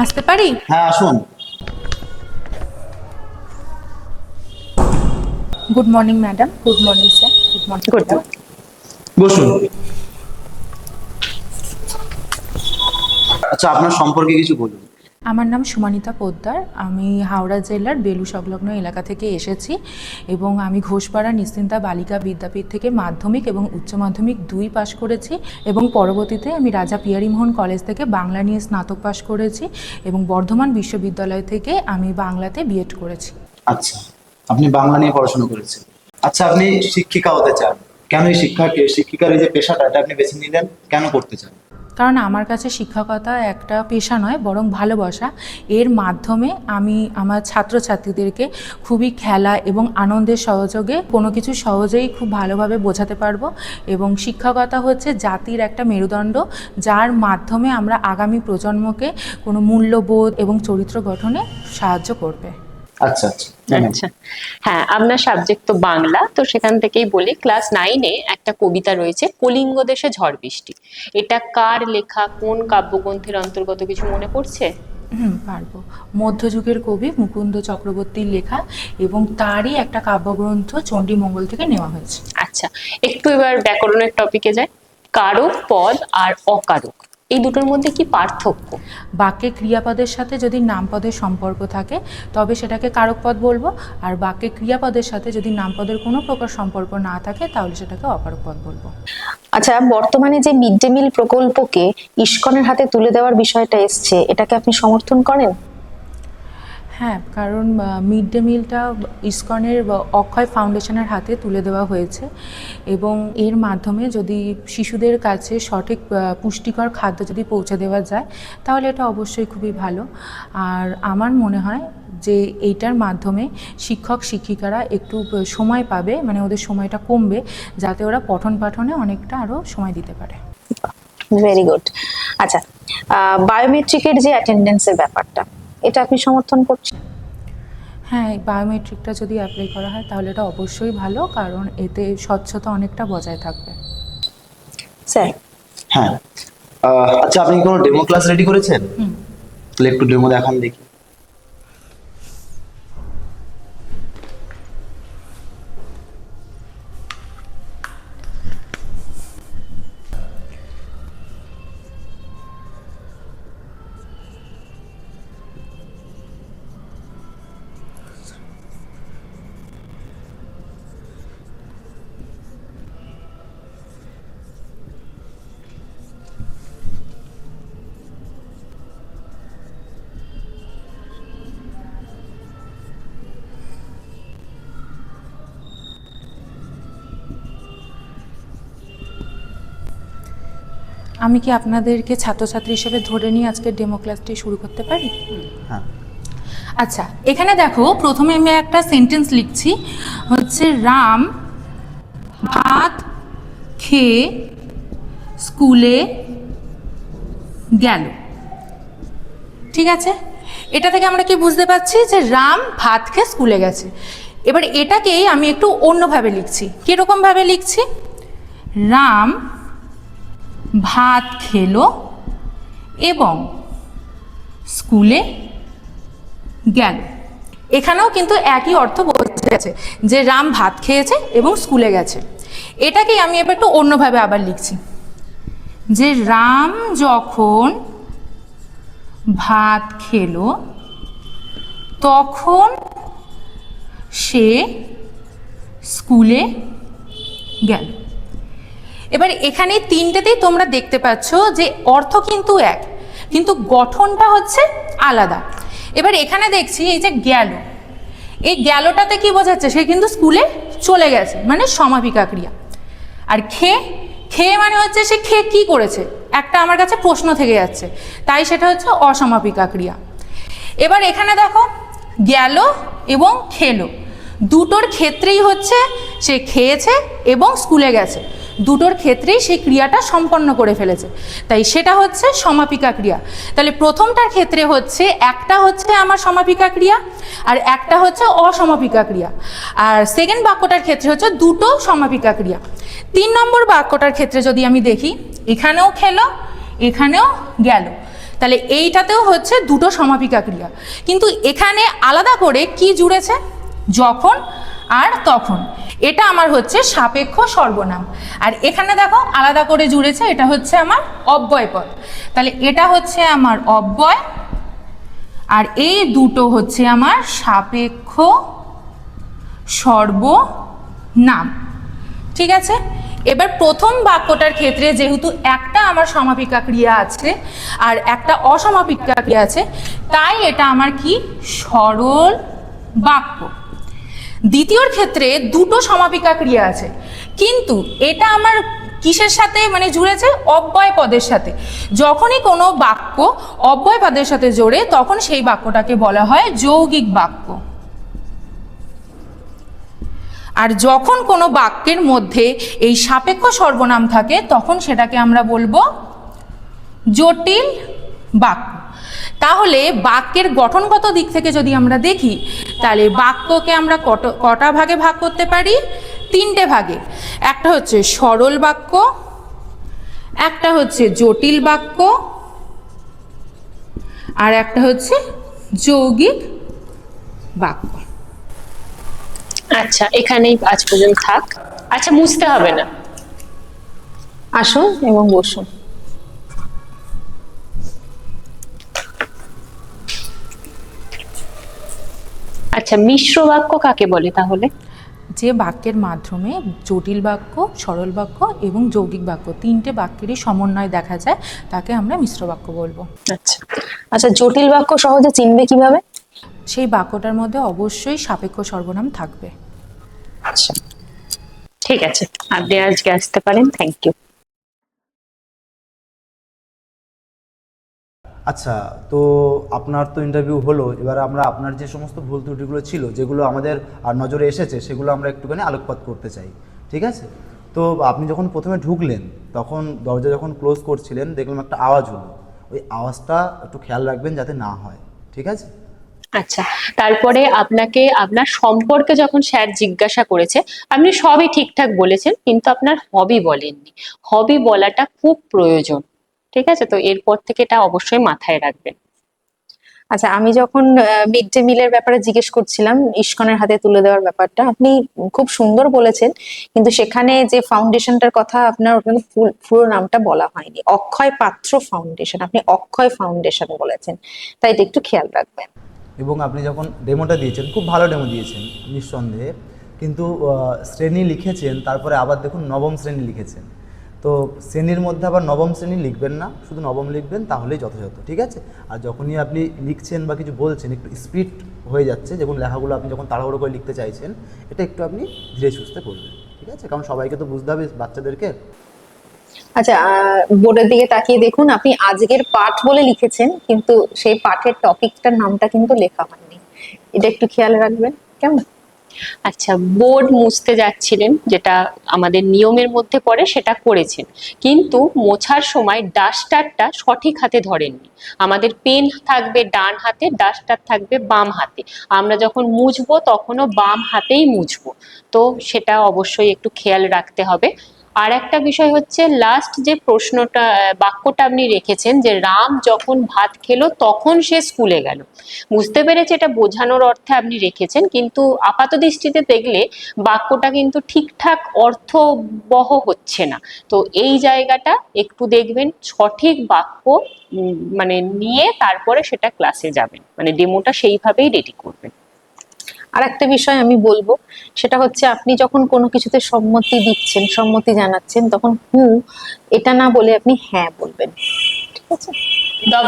আসতে পারি? হ্যাঁ আসুন। Good morning madam, good morning sir, good morning good madam. Morning. বসুন। আচ্ছা, আপনার সম্পর্কে কিছু বলুন। আমার নাম সুমানিতা পোদ্দার। আমি হাওড়া জেলার বেলু সংলগ্ন এলাকা থেকে এসেছি এবং আমি ঘোষপাড়া নিশ্চিন্তা বালিকা বিদ্যাপীঠ থেকে মাধ্যমিক এবং উচ্চ মাধ্যমিক 2 পাশ করেছি এবং পরবর্তীতে আমি রাজা পিয়ারীমোহন কলেজ থেকে বাংলা নিয়ে স্নাতক পাশ করেছি এবং বর্ধমান বিশ্ববিদ্যালয় থেকে আমি বাংলাতে বিএড করেছি। আচ্ছা, আপনি বাংলা নিয়ে পড়াশোনা করেছেন। আচ্ছা, আপনি শিক্ষিকা হতে চান, কেন এই শিক্ষিকার এই যে পেশাটা এটা আপনি বেছে নিলেন, কেন করতে চান? কারণ আমার কাছে শিক্ষকতা একটা পেশা নয়, বরং ভালোবাসা। এর মাধ্যমে আমি আমার ছাত্রছাত্রীদেরকে খুবই খেলা এবং আনন্দের সহযোগে কোনো কিছু সহজেই খুব ভালোভাবে বোঝাতে পারবো এবং শিক্ষকতা হচ্ছে জাতির একটা মেরুদণ্ড, যার মাধ্যমে আমরা আগামী প্রজন্মকে কোনো মূল্যবোধ এবং চরিত্র গঠনে সাহায্য করবে। আচ্ছা আচ্ছা। আচ্ছা, হ্যাঁ, আপনার সাবজেক্ট তো বাংলা, তো সেখান থেকেই বলি। ক্লাস 9-এ একটা কবিতা রয়েছে, কলিঙ্গ দেশে ঝড় বৃষ্টি। এটা কার লেখা, কোন কাব্যগ্রন্থের অন্তর্গত, কিছু মনে পড়ছে? পারবো। মধ্যযুগের কবি মুকুন্দ চক্রবর্তীর লেখা এবং তারই একটা কাব্যগ্রন্থ চণ্ডীমঙ্গল থেকে নেওয়া হয়েছে। আচ্ছা, একটু এবার ব্যাকরণের টপিকে যাই। কারক পদ আর অকারক, এই দুটোর মধ্যে কি পার্থক্য? বাক্যে ক্রিয়াপদের সাথে যদি নামপদের সম্পর্ক থাকে তবে সেটাকে কারক পদ বলবো, আর বাক্যে ক্রিয়াপদের সাথে যদি নামপদের কোনো প্রকার সম্পর্ক না থাকে তাহলে সেটাকে অকারক পদ বলবো। আচ্ছা, বর্তমানে যে মিড ডে মিল প্রকল্পকে ইসকনের হাতে তুলে দেওয়ার বিষয়টা এসছে, এটাকে আপনি সমর্থন করেন? হ্যাঁ, কারণ মিড ডে মিলটা ইসকনের অক্ষয় ফাউন্ডেশনের হাতে তুলে দেওয়া হয়েছে এবং এর মাধ্যমে যদি শিশুদের কাছে সঠিক পুষ্টিকর খাদ্য যদি পৌঁছে দেওয়া যায় তাহলে এটা অবশ্যই খুবই ভালো। আর আমার মনে হয় যে এইটার মাধ্যমে শিক্ষক শিক্ষিকারা একটু সময় পাবে, মানে ওদের সময়টা কমবে, যাতে ওরা পঠন পাঠনে অনেকটা আরও সময় দিতে পারে। Very good. আচ্ছা, বায়োমেট্রিকের যে অ্যাটেন্ডেন্সের ব্যাপারটা, এটা আপনি সমর্থন করছেন? হ্যাঁ, বায়োমেট্রিকটা যদি অ্যাপ্লাই করা হয় তাহলে এটা অবশ্যই ভালো, কারণ এতে স্বচ্ছতা অনেকটা বজায় থাকবে। স্যার। হ্যাঁ, আচ্ছা, আপনি কি কোনো ডেমো ক্লাস রেডি করেছেন? তাহলে একটু ডেমো দেখান দেখি। আমি কি আপনাদেরকে ছাত্রছাত্রী হিসেবে ধরে নিয়ে আজকে ডেমো ক্লাসটি শুরু করতে পারি? হ্যাঁ। আচ্ছা, এখানে দেখো, প্রথমে আমি একটা সেন্টেন্স লিখছি, হচ্ছে রাম ভাত খেয়ে স্কুলে গেল। ঠিক আছে, এটা থেকে আমরা কি বুঝতে পারছি যে রাম ভাত খেয়ে স্কুলে গেছে। এবার এটাকেই আমি একটু অন্যভাবে লিখছি। কীরকমভাবে লিখছি? রাম ভাত খেলো এবং স্কুলে গেল। এখানেও কিন্তু একই অর্থ বোঝা গেছে যে রাম ভাত খেয়েছে এবং স্কুলে গেছে। এটাকেই আমি এবার একটু অন্যভাবে আবার লিখছি, যে রাম যখন ভাত খেলো তখন সে স্কুলে গেল। এবার এখানে তিনটেতেই তোমরা দেখতে পাচ্ছ যে অর্থ কিন্তু এক, কিন্তু গঠনটা হচ্ছে আলাদা। এবার এখানে দেখছি এই যে গেল, এই গেলটাতে কি বোঝাচ্ছে? সে কিন্তু স্কুলে চলে গেছে, মানে সমাপিকা ক্রিয়া। আর খেয়ে, খেয়ে মানে হচ্ছে সে খেয়ে কি করেছে, একটা আমার কাছে প্রশ্ন থেকে যাচ্ছে, তাই সেটা হচ্ছে অসমাপিকা ক্রিয়া। এবার এখানে দেখো, গেল এবং খেলো, দুটোর ক্ষেত্রেই হচ্ছে সে খেয়েছে এবং স্কুলে গেছে, দুটোর ক্ষেত্রেই সেই ক্রিয়াটা সম্পন্ন করে ফেলেছে, তাই সেটা হচ্ছে সমাপিকা ক্রিয়া। তাহলে প্রথমটার ক্ষেত্রে হচ্ছে একটা হচ্ছে আমার সমাপিকা ক্রিয়া আর একটা হচ্ছে অসমাপিকা ক্রিয়া, আর সেকেন্ড বাক্যটার ক্ষেত্রে হচ্ছে দুটো সমাপিকা ক্রিয়া। 3 নম্বর বাক্যটার ক্ষেত্রে যদি আমি দেখি, এখানেও খেলো এখানেও গেল, তাহলে এইটাতেও হচ্ছে দুটো সমাপিকা ক্রিয়া, কিন্তু এখানে আলাদা করে কি জুড়েছে, যখন আর তখন। এটা আমার হচ্ছে সাপেক্ষ সর্বনাম। আর এখানে দেখো আলাদা করে জুড়েছে, এটা হচ্ছে আমার অব্যয় পদ। তাহলে এটা হচ্ছে আমার অব্যয়, আর এই দুটো হচ্ছে আমার সাপেক্ষ সর্বনাম। ঠিক আছে, এবার প্রথম বাক্যটার ক্ষেত্রে যেহেতু একটা আমার সমাপিকা ক্রিয়া আছে আর একটা অসমাপিকা ক্রিয়া আছে, তাই এটা আমার কি সরল বাক্য। দ্বিতীয়র ক্ষেত্রে দুটো সমাপিকা ক্রিয়া আছে, কিন্তু এটা আমার কিসের সাথে মানে জুড়েছে, অব্যয় পদের সাথে। যখনই কোনো বাক্য অব্যয় পদের সাথে জোড়ে তখন সেই বাক্যটাকে বলা হয় যৌগিক বাক্য। আর যখন কোনো বাক্যের মধ্যে এই সাপেক্ষ সর্বনাম থাকে তখন সেটাকে আমরা বলবো জটিল বাক্য। তাহলে বাক্যের গঠনগত দিক থেকে যদি আমরা দেখি, তাহলে বাক্যকে আমরা কটা ভাগে ভাগ করতে পারি, তিনটে ভাগে। একটা হচ্ছে সরল বাক্য, একটা হচ্ছে জটিল বাক্য, আর একটা হচ্ছে যৌগিক বাক্য। আচ্ছা, এখানেই আজ পর্যন্ত থাক। আচ্ছা, মুছতে হবে না, আসুন এবং বসুন। আচ্ছা, মিশ্র বাক্য কাকে বলে তাহলে? যে বাক্যের মাধ্যমে জটিল বাক্য, সরল বাক্য এবং যৌগিক বাক্য তিনটে বাক্যেরই সমন্বয় দেখা যায়, তাকে আমরা মিশ্র বাক্য বলবো। আচ্ছা, আচ্ছা, জটিল বাক্য সহজে চিনবে কিভাবে? সেই বাক্যটার মধ্যে অবশ্যই সাপেক্ষ সর্বনাম থাকবে। আচ্ছা, ঠিক আছে, আপনি আজকে আসতে পারেন। Thank you. আচ্ছা, তো আপনার তো ইন্টারভিউ হলো, এবার আমরা আপনার যে সমস্ত ভুল ত্রুটিগুলো ছিল, যেগুলো আমাদের আর নজরে এসেছে, সেগুলো আমরা একটুখানি আলোকপাত করতে চাই। ঠিক আছে? তো আপনি যখন প্রথমে ঢুকলেন তখন দরজা যখন ক্লোজ করছিলেন দেখলাম একটা আওয়াজ হলো, ওই আওয়াজটা একটু খেয়াল রাখবেন যাতে না হয়। ঠিক আছে? আচ্ছা, তারপরে আপনাকে আপনার সম্পর্কে যখন স্যার জিজ্ঞাসা করেছে, আপনি সবই ঠিকঠাক বলেছেন, কিন্তু আপনার হবি বলেননি। হবি বলাটা খুব প্রয়োজন। ঠিক আছে, তো এরপর থেকে এটা অবশ্যই মাথায় রাখবেন। আচ্ছা, আমি যখন মিড ডে মিলের ব্যাপারে জিজ্ঞেস করছিলাম, ইস্কনের হাতে তুলে দেওয়ার ব্যাপারটা আপনি খুব সুন্দর বলেছেন, কিন্তু সেখানে যে ফাউন্ডেশনটার কথা আপনার ওখানে পুরো নামটা বলা হয়নি। অক্ষয় পাত্র ফাউন্ডেশন, আপনি অক্ষয় ফাউন্ডেশন বলেছেন, তাই এটা একটু খেয়াল রাখবেন। এবং আপনি যখন ডেমোটা দিয়েছেন, খুব ভালো ডেমো দিয়েছেন নিঃসন্দেহে, কিন্তু শ্রেণী লিখেছেন, তারপরে আবার দেখুন নবম শ্রেণী লিখেছেন। তো শ্রেণীর মধ্যে আবার নবম শ্রেণী লিখবেন না, শুধু নবম লিখবেন, তাহলেই যথাযথ। ঠিক আছে? আর যখনই আপনি লিখছেন বা কিছু বলছেন, একটু স্পিড হয়ে যাচ্ছে, যেমন লেখাগুলো আপনি যখন তাড়াহুড়ো করে লিখতে চাইছেন, এটা একটু আপনি ধীরে সুস্থে করবেন। ঠিক আছে? কারণ সবাইকে তো বুঝতে হবে, বাচ্চাদেরকে। আচ্ছা, বোর্ডের দিকে তাকিয়ে দেখুন, আপনি আজকের পাঠ বলে লিখেছেন, কিন্তু সেই পাঠের টপিকটার নামটা কিন্তু লেখা হয়নি। এটা একটু খেয়াল রাখবেন, কেমন? আচ্ছা, বোর্ড মুছতে যাচ্ছিলেন, যেটা আমাদের নিয়মের মধ্যে পড়ে, সেটা করেছেন, কিন্তু মোছার সময় ডাস্টারটা সঠিক হাতে ধরেননি। আমাদের পেন থাকবে ডান হাতে, ডাস্টার থাকবে বাম হাতে। আমরা যখন মুছবো তখনও বাম হাতেই মুছবো, তো সেটা অবশ্যই একটু খেয়াল রাখতে হবে। আর একটা বিষয় হচ্ছে, লাস্ট যে প্রশ্নটা বাক্যটা আপনি রেখেছেন, যে রাম যখন ভাত খেলো তখন সে স্কুলে গেল। বুঝতে পেরেছি এটা বোঝানোর অর্থে আপনি রেখেছেন, কিন্তু আপাত দৃষ্টিতে দেখলে বাক্যটা কিন্তু ঠিকঠাক অর্থবহ হচ্ছে না। তো এই জায়গাটা একটু দেখবেন, সঠিক বাক্য মানে নিয়ে তারপরে সেটা ক্লাসে যাবেন, মানে ডেমোটা সেইভাবেই রেডি করবেন। আর একটা বিষয় আমি বলবো, সেটা হচ্ছে আপনি যখন কোনো কিছুতে সম্মতি দিচ্ছেন, সম্মতি জানাচ্ছেন, তখন এটা না বলে আপনি হ্যাঁ বলবেন। ঠিক আছে?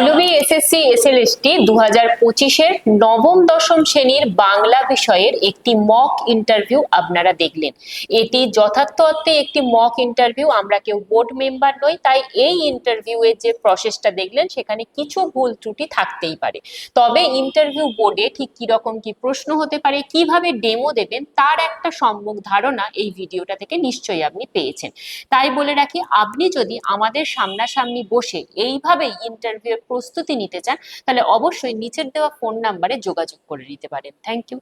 WBSSC SLST 2025-এর নবম দশম শ্রেণীর বাংলা বিষয়ের একটি মক ইন্টারভিউ আপনারা দেখলেন। এটি যথার্থ অর্থে একটি মক ইন্টারভিউ। আমরা কেউ বোর্ড মেম্বার নই, তাই এই ইন্টারভিউয়ের যে প্রসেসটা দেখলেন সেখানে কিছু ভুল ত্রুটি থাকতেই পারে। তবে ইন্টারভিউ বোর্ডে ঠিক কিরকম কি প্রশ্ন হতে পারে, কিভাবে ডেমো দেবেন, তার একটা সম্যক ধারণা এই ভিডিওটা থেকে নিশ্চয়ই আপনি পেয়েছেন। তাই বলে রাখি, আপনি যদি আমাদের সামনাসামনি বসে এইভাবেই ইন্টারভিউ প্রস্তুতি নিতে চান, তাহলে অবশ্যই নিচের দেওয়া ফোন নাম্বারে যোগাযোগ করে নিতে পারেন। Thank you.